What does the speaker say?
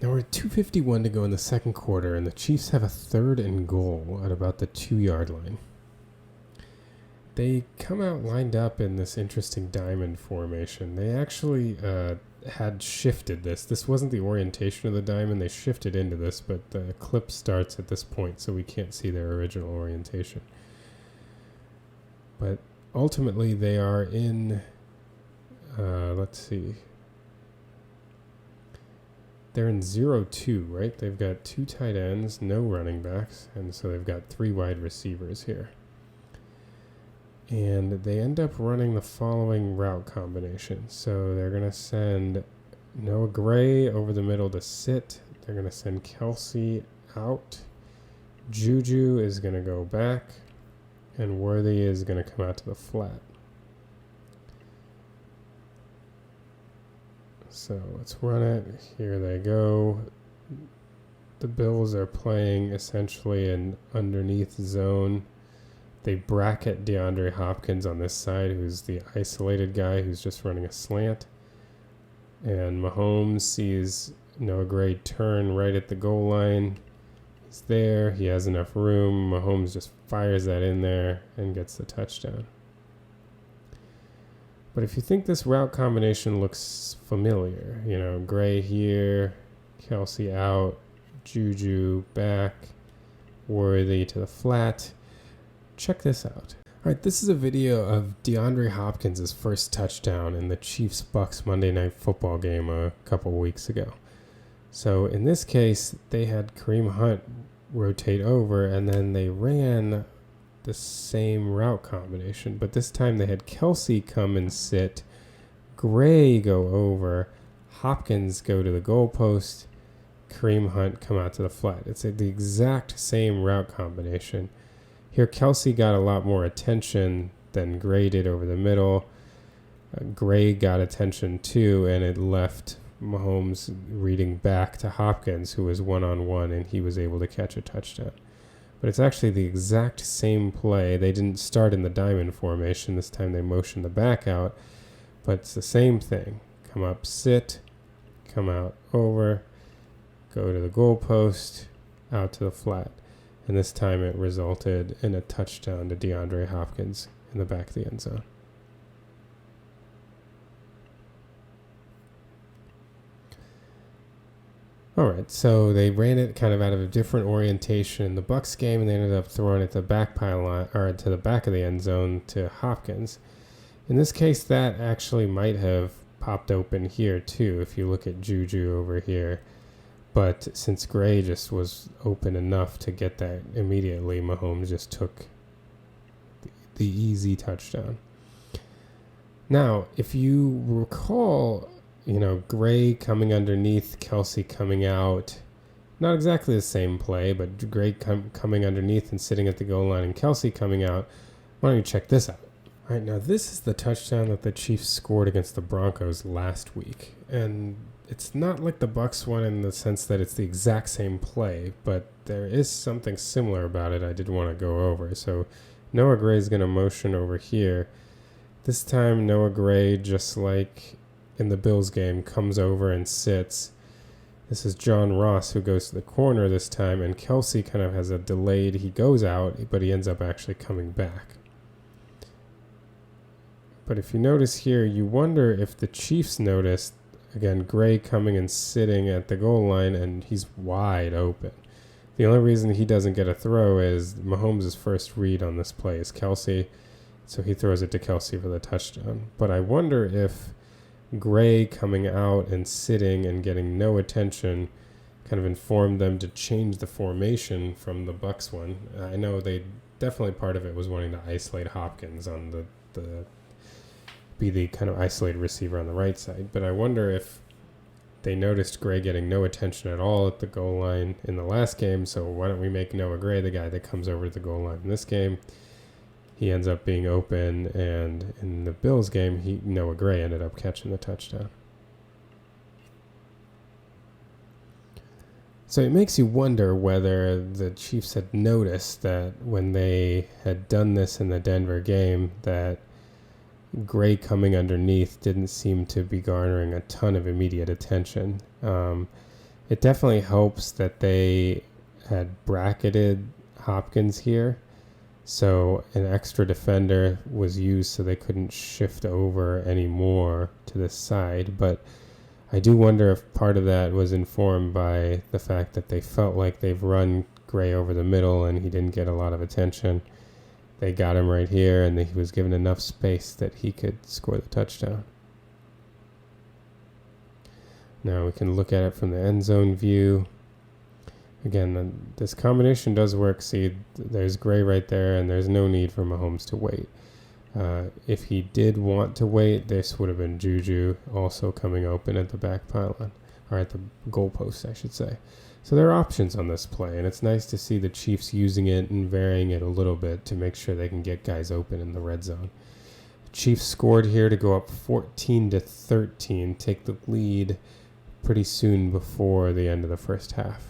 Now we're at 2:51 to go in the second quarter, and the Chiefs have a 3rd and goal at about the 2-yard line. They come out lined up in this interesting diamond formation. They actually had shifted this. This wasn't the orientation of the diamond. They shifted into this, but the clip starts at this point, so we can't see their original orientation. But ultimately, they are in, let's see. They're in 0-2, right? They've got 2 tight ends, no running backs, and so they've got 3 wide receivers here. And they end up running the following route combination. So they're going to send Noah Gray over the middle to sit. They're going to send Kelce out. Juju is going to go back. And Worthy is going to come out to the flat. So let's run it. Here they go. The Bills are playing essentially an underneath zone. They bracket DeAndre Hopkins on this side, who's the isolated guy who's just running a slant. And Mahomes sees Noah Gray turn right at the goal line. He's there. He has enough room. Mahomes just fires that in there and gets the touchdown. But if you think this route combination looks familiar, Gray here, Kelce out, Juju back, Worthy to the flat, check this out. All right, this is a video of DeAndre Hopkins' first touchdown in the Chiefs-Bucks Monday Night Football game a couple weeks ago. So in this case, they had Kareem Hunt rotate over, and then they ran the same route combination, but this time they had Kelce come and sit, Gray go over, Hopkins go to the goalpost, Kareem Hunt come out to the flat. It's the exact same route combination. Here Kelce got a lot more attention than Gray did over the middle. Gray got attention too, and it left Mahomes reading back to Hopkins, who was one-on-one, and he was able to catch a touchdown. But it's actually the exact same play. They didn't start in the diamond formation. This time they motioned the back out. But it's the same thing. Come up, sit, come out, over, go to the goalpost, out to the flat. And this time it resulted in a touchdown to DeAndre Hopkins in the back of the end zone. All right, so they ran it kind of out of a different orientation in the Bucs game, and they ended up throwing it to the back pylon or to the back of the end zone to Hopkins. In this case, that actually might have popped open here too, if you look at Juju over here. But since Gray just was open enough to get that immediately, Mahomes just took the easy touchdown. Now, if you recall, Gray coming underneath, Kelce coming out. Not exactly the same play, but Gray coming underneath and sitting at the goal line and Kelce coming out. Why don't you check this out? All right, now this is the touchdown that the Chiefs scored against the Broncos last week. And it's not like the Bucs one in the sense that it's the exact same play, but there is something similar about it I did want to go over. So Noah Gray is going to motion over here. This time Noah Gray, just like in the Bills game, comes over and sits. This is John Ross who goes to the corner this time, and Kelce kind of has a delayed, he goes out, but he ends up actually coming back. But if you notice here, you wonder if the Chiefs noticed, again, Gray coming and sitting at the goal line, and he's wide open. The only reason he doesn't get a throw is Mahomes' first read on this play is Kelce, so he throws it to Kelce for the touchdown. But I wonder if Gray coming out and sitting and getting no attention kind of informed them to change the formation from the Bucs one. I know they definitely, part of it was wanting to isolate Hopkins on be the kind of isolated receiver on the right side. But I wonder if they noticed Gray getting no attention at all at the goal line in the last game, so why don't we make Noah Gray the guy that comes over to the goal line in this game? He ends up being open, and in the Bills game, Noah Gray ended up catching the touchdown. So it makes you wonder whether the Chiefs had noticed that when they had done this in the Denver game, that Gray coming underneath didn't seem to be garnering a ton of immediate attention. It definitely helps that they had bracketed Hopkins here, so an extra defender was used so they couldn't shift over anymore to this side. But I do wonder if part of that was informed by the fact that they felt like they've run Gray over the middle and he didn't get a lot of attention. They got him right here, and he was given enough space that he could score the touchdown. Now we can look at it from the end zone view. Again, this combination does work. See, there's Gray right there, and there's no need for Mahomes to wait. If he did want to wait, this would have been Juju also coming open at the back pylon, or at the goalpost, I should say. So there are options on this play, and it's nice to see the Chiefs using it and varying it a little bit to make sure they can get guys open in the red zone. The Chiefs scored here to go up 14-13, take the lead pretty soon before the end of the first half.